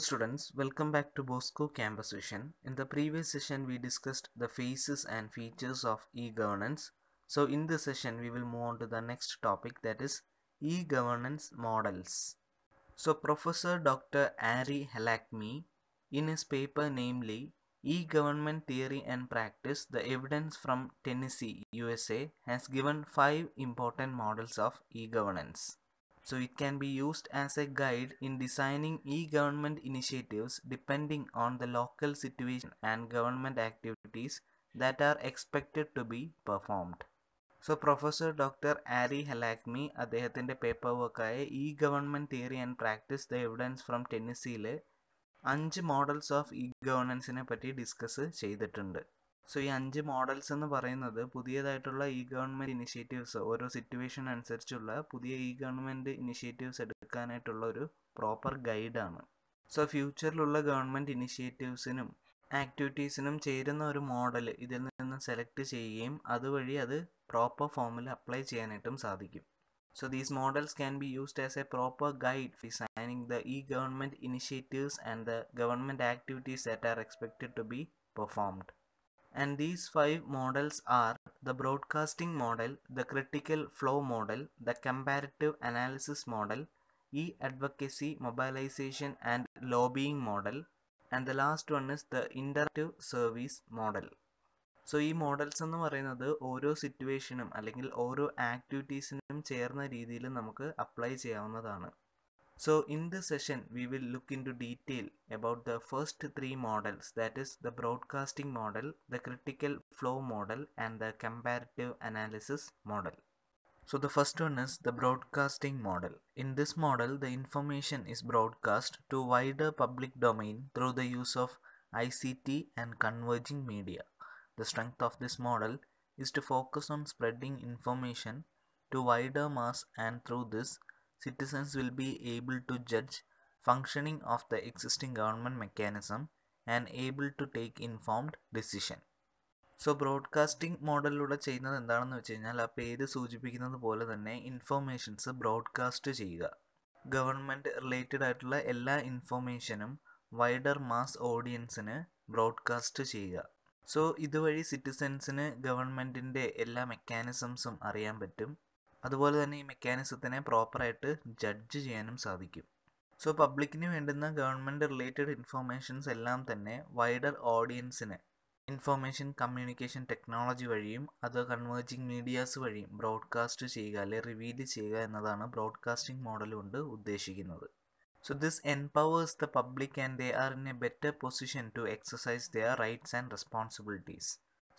students, welcome back to Bosco Campus Vision. In the previous session, we discussed the phases and features of e-governance. So in this session, we will move on to the next topic, that is e-governance models. So Professor Dr. Ari Halakmi, in his paper namely E-Government Theory and Practice, the Evidence from Tennessee, USA, has given 5 important models of e-governance. So it can be used as a guide in designing e-government initiatives depending on the local situation and government activities that are expected to be performed. So Professor Dr. Ari Halakmi അദ്ദേഹത്തിൻ്റെ paper വർക്കായ e-Government Theory and Practice, the Evidence from Tennesseeയിലെ 5 models of e-governanceനെ പറ്റി discuss ചെയ്തിട്ടുണ്ട്. So ഈ 5 models എന്ന് പറയുന്നത് പുതിയതായിട്ടുള്ള e-government initiatives, ഓരോ സിറ്റുവേഷൻ അനുസരിച്ചുള്ള പുതിയ e-government ഇനിഷ്യേറ്റീവ്സ് എടുക്കാനായിട്ടുള്ള ഒരു പ്രോപ്പർ ഗൈഡാണ്. സോ ഫ്യൂച്ചറിലുള്ള ഗവൺമെൻറ് ഇനിഷ്യേറ്റീവ്സിനും ആക്ടിവിറ്റീസിനും ചേരുന്ന ഒരു മോഡൽ ഇതിൽ നിന്ന് സെലക്ട് ചെയ്യുകയും അതുവഴി അത് പ്രോപ്പർ ഫോമിൽ അപ്ലൈ ചെയ്യാനായിട്ടും സാധിക്കും. So these models can be used as a proper guide for designing the e-government initiatives and the government activities that are expected to be performed. And these 5 models are the broadcasting model, the critical flow model, the comparative analysis model, e-advocacy, mobilization and lobbying model, and the last one is the interactive service model. So ഈ models എന്ന് പറയുന്നത് ഓരോ സിറ്റുവേഷനും അല്ലെങ്കിൽ ഓരോ ആക്ടിവിറ്റീസിനും ചേർന്ന രീതിയിൽ നമുക്ക് apply ചെയ്യാവുന്നതാണ്. So in this session we will look into detail about the first 3 models, that is the broadcasting model, the critical flow model and the comparative analysis model. So the first one is the broadcasting model. In this model, the information is broadcast to wider public domain through the use of ICT and converging media. The strength of this model is to focus on spreading information to wider mass, and through this, citizens will be able to judge functioning of the existing government mechanism and able to take informed decision. So broadcasting മോഡലിലൂടെ ചെയ്യുന്നത് എന്താണെന്ന് വെച്ച് കഴിഞ്ഞാൽ ആ പേര് സൂചിപ്പിക്കുന്നത് പോലെ തന്നെ ഇൻഫോർമേഷൻസ് ബ്രോഡ്കാസ്റ്റ് ചെയ്യുക. ഗവൺമെൻറ് റിലേറ്റഡ് ആയിട്ടുള്ള എല്ലാ ഇൻഫോർമേഷനും വൈഡർ മാസ് ഓഡിയൻസിന് ബ്രോഡ്കാസ്റ്റ് ചെയ്യുക. സോ ഇതുവഴി സിറ്റിസൻസിന് ഗവൺമെൻറ്റിൻ്റെ എല്ലാ മെക്കാനിസംസും അറിയാൻ പറ്റും. അതുപോലെ തന്നെ ഈ മെക്കാനിസത്തിനെ പ്രോപ്പറായിട്ട് ജഡ്ജ് ചെയ്യാനും സാധിക്കും. സോ പബ്ലിക്കിന് വേണ്ടുന്ന ഗവൺമെൻറ് റിലേറ്റഡ് ഇൻഫോർമേഷൻസ് എല്ലാം തന്നെ വൈഡർ ഓഡിയൻസിന് ഇൻഫോർമേഷൻ കമ്മ്യൂണിക്കേഷൻ ടെക്നോളജി വഴിയും അത് കൺവേർജിങ് മീഡിയാസ് വഴിയും ബ്രോഡ്കാസ്റ്റ് ചെയ്യുക അല്ലെങ്കിൽ റിവീൽ ചെയ്യുക എന്നതാണ് ബ്രോഡ്കാസ്റ്റിംഗ് മോഡൽ കൊണ്ട് ഉദ്ദേശിക്കുന്നത്. So this empowers the public and they are in a better position to exercise their rights and responsibilities.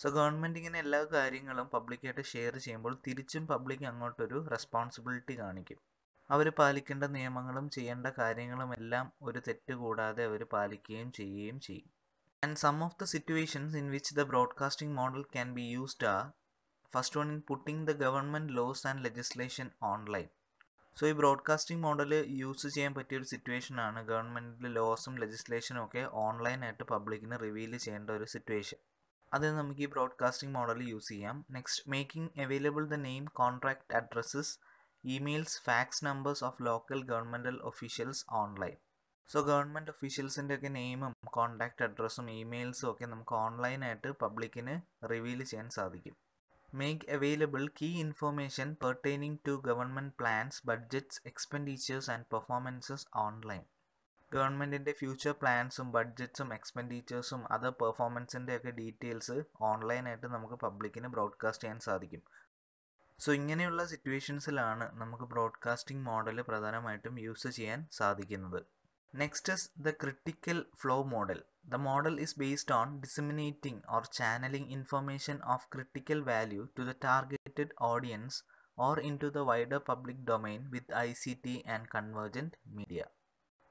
So government ഇങ്ങനെ എല്ലാ കാര്യങ്ങളും പബ്ലിക്കായിട്ട് ഷെയർ ചെയ്യുമ്പോൾ തിരിച്ചും പബ്ലിക് അങ്ങോട്ടൊരു റെസ്പോൺസിബിലിറ്റി കാണിക്കും. അവർ പാലിക്കേണ്ട നിയമങ്ങളും ചെയ്യേണ്ട കാര്യങ്ങളും എല്ലാം ഒരു തെറ്റ് കൂടാതെ അവർ പാലിക്കുകയും ചെയ്യുകയും ചെയ്യും. And some of the situations in which the broadcasting model can be used are, first one, in putting the government laws and legislation online. So ഈ ബ്രോഡ്കാസ്റ്റിംഗ് മോഡൽ യൂസ് ചെയ്യാൻ പറ്റിയൊരു സിറ്റുവേഷനാണ് ഗവൺമെൻറ്റിൻ്റെ ലോസും ലെജിസ്ലേഷനും ഒക്കെ ഓൺലൈനായിട്ട് പബ്ലിക്കിന് റിവീൽ ചെയ്യേണ്ട ഒരു സിറ്റുവേഷൻ. അത് നമുക്ക് ഈ ബ്രോഡ്കാസ്റ്റിംഗ് മോഡൽ യൂസ് ചെയ്യാം. Next, making available the name, contract addresses, emails, fax numbers of local governmental officials online. So government ഒഫീഷ്യൽസിൻ്റെ ഒക്കെ നെയിമും കോൺടാക്ട് അഡ്രസ്സും ഇമെയിൽസും ഒക്കെ നമുക്ക് ഓൺലൈനായിട്ട് പബ്ലിക്കിന് റിവീൽ ചെയ്യാൻ സാധിക്കും. Make available key information pertaining to government plans, budgets, expenditures and performances online. ഗവൺമെൻറ്റിൻ്റെ ഫ്യൂച്ചർ പ്ലാൻസും ബഡ്ജറ്റ്സും എക്സ്പെൻഡിച്ചേഴ്സും അതർ പെർഫോമൻസിൻ്റെ ഒക്കെ ഡീറ്റെയിൽസ് ഓൺലൈനായിട്ട് നമുക്ക് പബ്ലിക്കിന് ബ്രോഡ്കാസ്റ്റ് ചെയ്യാൻ സാധിക്കും. സോ ഇങ്ങനെയുള്ള സിറ്റുവേഷൻസിലാണ് നമുക്ക് ബ്രോഡ്കാസ്റ്റിംഗ് മോഡൽ പ്രധാനമായിട്ടും യൂസ് ചെയ്യാൻ സാധിക്കുന്നത്. Next is the critical flow model. The model is based on disseminating or channeling information of critical value to the targeted audience or into the wider public domain with ICT and convergent media.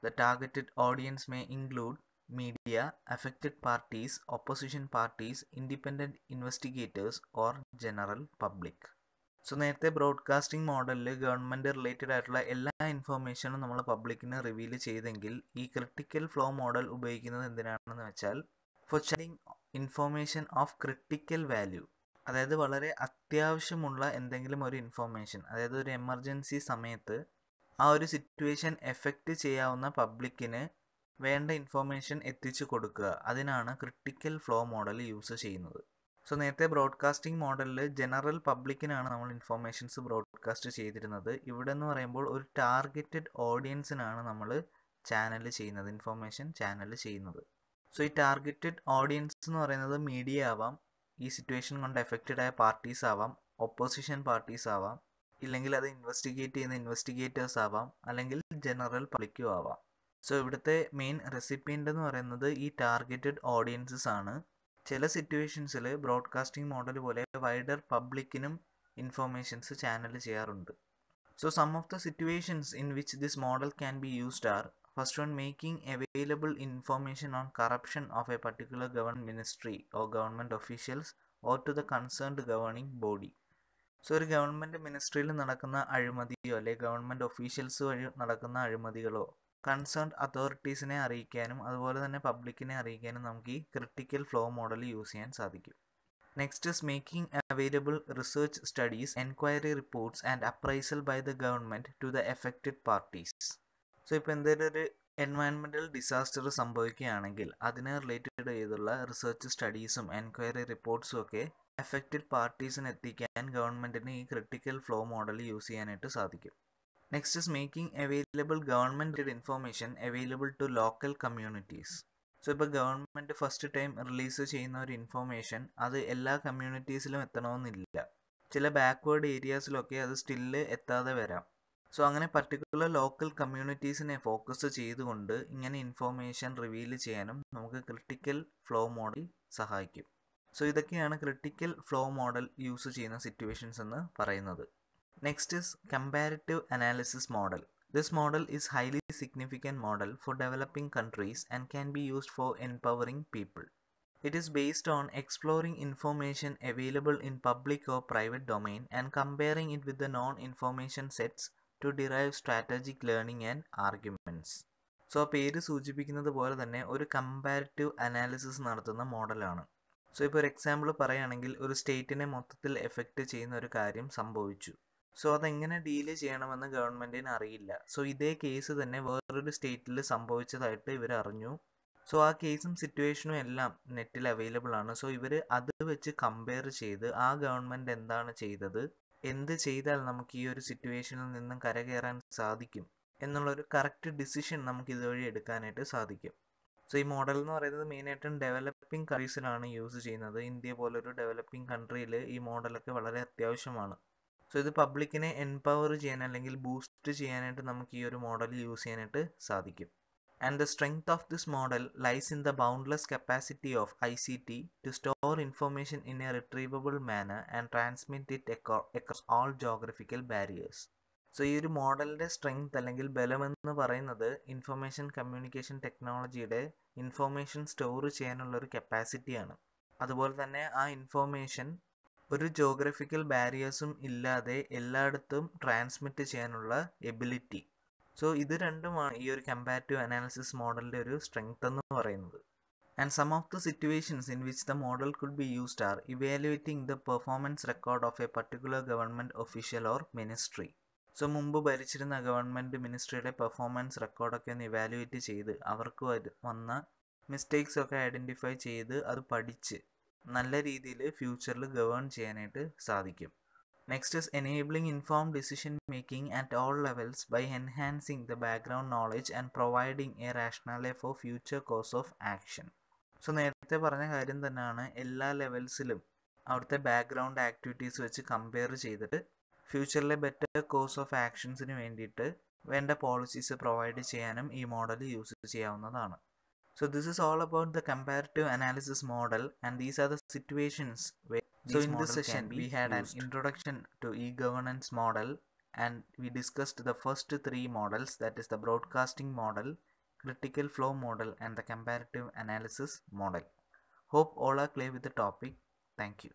The targeted audience may include media, affected parties, opposition parties, independent investigators or general public. So നേരത്തെ broadcasting മോഡലിൽ government related ആയിട്ടുള്ള എല്ലാ ഇൻഫോർമേഷനും നമ്മൾ പബ്ലിക്കിന് reveal ചെയ്തെങ്കിൽ ഈ critical flow model ഉപയോഗിക്കുന്നത് എന്തിനാണെന്ന് വെച്ചാൽ for sharing information of critical value, അതായത് വളരെ അത്യാവശ്യമുള്ള എന്തെങ്കിലും ഒരു ഇൻഫോർമേഷൻ, അതായത് ഒരു എമർജൻസി സമയത്ത് ആ ഒരു സിറ്റുവേഷൻ എഫക്റ്റ് ചെയ്യാവുന്ന പബ്ലിക്കിന് വേണ്ട ഇൻഫോർമേഷൻ എത്തിച്ചു കൊടുക്കുക. അതിനാണ് ക്രിട്ടിക്കൽ ഫ്ലോ മോഡൽ യൂസ് ചെയ്യുന്നത്. സോ നേരത്തെ ബ്രോഡ്കാസ്റ്റിംഗ് മോഡലിൽ ജനറൽ പബ്ലിക്കിനാണ് നമ്മൾ ഇൻഫോർമേഷൻസ് ബ്രോഡ്കാസ്റ്റ് ചെയ്തിരുന്നത്. ഇവിടെ എന്ന് പറയുമ്പോൾ ഒരു ടാർഗറ്റഡ് ഓഡിയൻസിനാണ് നമ്മൾ ചാനൽ ചെയ്യുന്നത്, ഇൻഫോർമേഷൻ ചാനൽ ചെയ്യുന്നത്. സോ ഈ ടാർഗറ്റഡ് ഓഡിയൻസ് എന്ന് പറയുന്നത് മീഡിയ ആവാം, ഈ സിറ്റുവേഷൻ കൊണ്ട് എഫക്റ്റഡ് ആയ പാർട്ടീസ് ആവാം, ഒപ്പോസിഷൻ പാർട്ടീസ് ആവാം, ഇല്ലെങ്കിൽ അത് ഇൻവെസ്റ്റിഗേറ്റ് ചെയ്യുന്ന ഇൻവെസ്റ്റിഗേറ്റേഴ്സ് ആവാം, അല്ലെങ്കിൽ ജനറൽ പബ്ലിക്കും ആവാം. സോ ഇവിടുത്തെ മെയിൻ റെസിപ്പിയൻ്റ് എന്ന് പറയുന്നത് ഈ ടാർഗറ്റഡ് ഓഡിയൻസസ് ആണ്. ചില സിറ്റുവേഷൻസിൽ ബ്രോഡ്കാസ്റ്റിംഗ് മോഡൽ പോലെ വൈഡർ പബ്ലിക്കിനും ഇൻഫോർമേഷൻസ് ചാനൽ ചെയ്യാറുണ്ട്. So some of the situations in which this model can be used are: first one, making available information on corruption of a particular government ministry or government officials or to the concerned governing body. So ഒരു government മിനിസ്ട്രിയിൽ നടക്കുന്ന അഴിമതിയോ അല്ലെങ്കിൽ government officials വഴി നടക്കുന്ന അഴിമതികളോ concerned അതോറിറ്റീസിനെ അറിയിക്കാനും അതുപോലെ തന്നെ പബ്ലിക്കിനെ അറിയിക്കാനും നമുക്ക് ഈ ക്രിട്ടിക്കൽ ഫ്ലോ മോഡൽ യൂസ് ചെയ്യാൻ സാധിക്കും. Next is making available research studies, enquiry reports and appraisal by the government to the affected parties. So ഇപ്പോൾ എന്തെങ്കിലും ഒരു എൻവയൺമെൻറ്റൽ ഡിസാസ്റ്റർ സംഭവിക്കുകയാണെങ്കിൽ അതിനെ റിലേറ്റഡ് ചെയ്തുള്ള റിസർച്ച് സ്റ്റഡീസും എൻക്വയറി റിപ്പോർട്ട്സും ഒക്കെ എഫക്റ്റഡ് പാർട്ടീസിന് എത്തിക്കാൻ ഗവൺമെൻറ്റിന് ഈ ക്രിട്ടിക്കൽ ഫ്ലോ മോഡൽ യൂസ് ചെയ്യാനായിട്ട് സാധിക്കും. Next is making available government information available to local communities. So ഇപ്പോൾ ഗവൺമെൻറ് ഫസ്റ്റ് ടൈം റിലീസ് ചെയ്യുന്ന ഒരു ഇൻഫോർമേഷൻ അത് എല്ലാ കമ്മ്യൂണിറ്റീസിലും എത്തണമെന്നില്ല. ചില ബാക്ക്വേർഡ് ഏരിയാസിലൊക്കെ അത് സ്റ്റില്ല് എത്താതെ വരാം. സോ അങ്ങനെ പർട്ടിക്കുലർ ലോക്കൽ കമ്മ്യൂണിറ്റീസിനെ ഫോക്കസ് ചെയ്തുകൊണ്ട് ഇങ്ങനെ ഇൻഫോർമേഷൻ റിവീൽ ചെയ്യാനും നമുക്ക് ക്രിട്ടിക്കൽ ഫ്ലോ മോഡൽ സഹായിക്കും. സോ ഇതൊക്കെയാണ് ക്രിട്ടിക്കൽ ഫ്ലോ മോഡൽ യൂസ് ചെയ്യുന്ന സിറ്റുവേഷൻസ് എന്ന് പറയുന്നത്. Next is comparative analysis model. This model is highly significant model four developing countries and can be used for empowering people. It is based on exploring information available in public or private domain and comparing it with the non-information sets to derive strategic learning and arguments. So പേര് സൂചിപ്പിക്കുന്നത് പോലെ തന്നെ ഒരു comparative analysis നടത്തുന്ന മോഡലാണ്. So ഇപ്പോൾ ഒരു example പറയുകയാണെങ്കിൽ ഒരു സ്റ്റേറ്റിനെ മൊത്തത്തിൽ എഫക്റ്റ് ചെയ്യുന്ന ഒരു കാര്യം സംഭവിച്ചു. സോ അതെങ്ങനെ ഡീല് ചെയ്യണമെന്ന് ഗവൺമെൻറ്റിന് അറിയില്ല. സോ ഇതേ കേസ് തന്നെ വേറൊരു സ്റ്റേറ്റിൽ സംഭവിച്ചതായിട്ട് ഇവർ അറിഞ്ഞു. സോ ആ കേസും സിറ്റുവേഷനും എല്ലാം നെറ്റിൽ അവൈലബിൾ ആണ്. സോ ഇവർ അത് വെച്ച് കമ്പയർ ചെയ്ത് ആ ഗവൺമെൻറ് എന്താണ് ചെയ്തത്, എന്ത് ചെയ്താൽ നമുക്ക് ഈ ഒരു സിറ്റുവേഷനിൽ നിന്നും കരകയറാൻ സാധിക്കും എന്നുള്ളൊരു കറക്റ്റ് ഡിസിഷൻ നമുക്ക് ഇതുവഴി എടുക്കാനായിട്ട് സാധിക്കും. സോ ഈ മോഡൽ എന്ന് പറയുന്നത് മെയിനായിട്ടും ഡെവലപ്പിംഗ് കൺട്രീസിലാണ് യൂസ് ചെയ്യുന്നത്. ഇന്ത്യ പോലൊരു ഡെവലപ്പിംഗ് കൺട്രിയിൽ ഈ മോഡലൊക്കെ വളരെ അത്യാവശ്യമാണ്. സോ ഇത് പബ്ലിക്കിനെ എംപവർ ചെയ്യാൻ അല്ലെങ്കിൽ ബൂസ്റ്റ് ചെയ്യാനായിട്ട് നമുക്ക് ഈ ഒരു മോഡൽ യൂസ് ചെയ്യാനായിട്ട് സാധിക്കും. And the strength of this model lies in the boundless capacity of ICT to store information in a retrievable manner and transmit it across all geographical barriers. So ഈ ഒരു മോഡലിൻ്റെ strength അല്ലെങ്കിൽ ബലമെന്ന് പറയുന്നത് information communication ടെക്നോളജിയുടെ information store ചെയ്യാനുള്ളൊരു കപ്പാസിറ്റിയാണ്. അതുപോലെ തന്നെ ആ information ഒരു ജോഗ്രഫിക്കൽ ബാരിയേഴ്സും ഇല്ലാതെ എല്ലായിടത്തും ട്രാൻസ്മിറ്റ് ചെയ്യാനുള്ള എബിലിറ്റി. സോ ഇത് രണ്ടുമാണ് ഈ ഒരു കമ്പാരിറ്റീവ് അനാലിസിസ് മോഡലിൻ്റെ ഒരു സ്ട്രെങ്ത് എന്ന് പറയുന്നത്. And some of the situations in which the model could be used are evaluating the performance record of a particular government official or ministry. So മുമ്പ് ഭരിച്ചിരുന്ന ഗവൺമെൻറ് മിനിസ്ട്രിയുടെ പെർഫോമൻസ് റെക്കോർഡൊക്കെ ഒന്ന് ഇവാലുവേറ്റ് ചെയ്ത് അവർക്ക് വന്ന mistakes ഒക്കെ ഐഡൻറ്റിഫൈ ചെയ്ത് അത് പഠിച്ച് നല്ല രീതിയിൽ ഫ്യൂച്ചറിൽ ഗവേൺ ചെയ്യാനായിട്ട് സാധിക്കും. Next is enabling informed decision making at all levels by enhancing the background knowledge and providing a rationale for future course of action. So നേരത്തെ പറഞ്ഞ കാര്യം തന്നെയാണ്, എല്ലാ ലെവൽസിലും അവിടുത്തെ ബാക്ക്ഗ്രൗണ്ട് ആക്ടിവിറ്റീസ് വെച്ച് കമ്പയർ ചെയ്തിട്ട് ഫ്യൂച്ചറിലെ ബെറ്റർ കോഴ്സ് ഓഫ് ആക്ഷൻസിന് വേണ്ടിയിട്ട് വേണ്ട പോളിസീസ് പ്രൊവൈഡ് ചെയ്യാനും ഈ മോഡൽ യൂസ് ചെയ്യാവുന്നതാണ്. So this is all about the comparative analysis model, and these are the situations where so in this session we had an introduction to e-governance model, and we discussed the first three models, that is the broadcasting model, critical flow model and the comparative analysis model. Hope all are clear with the topic. Thank you.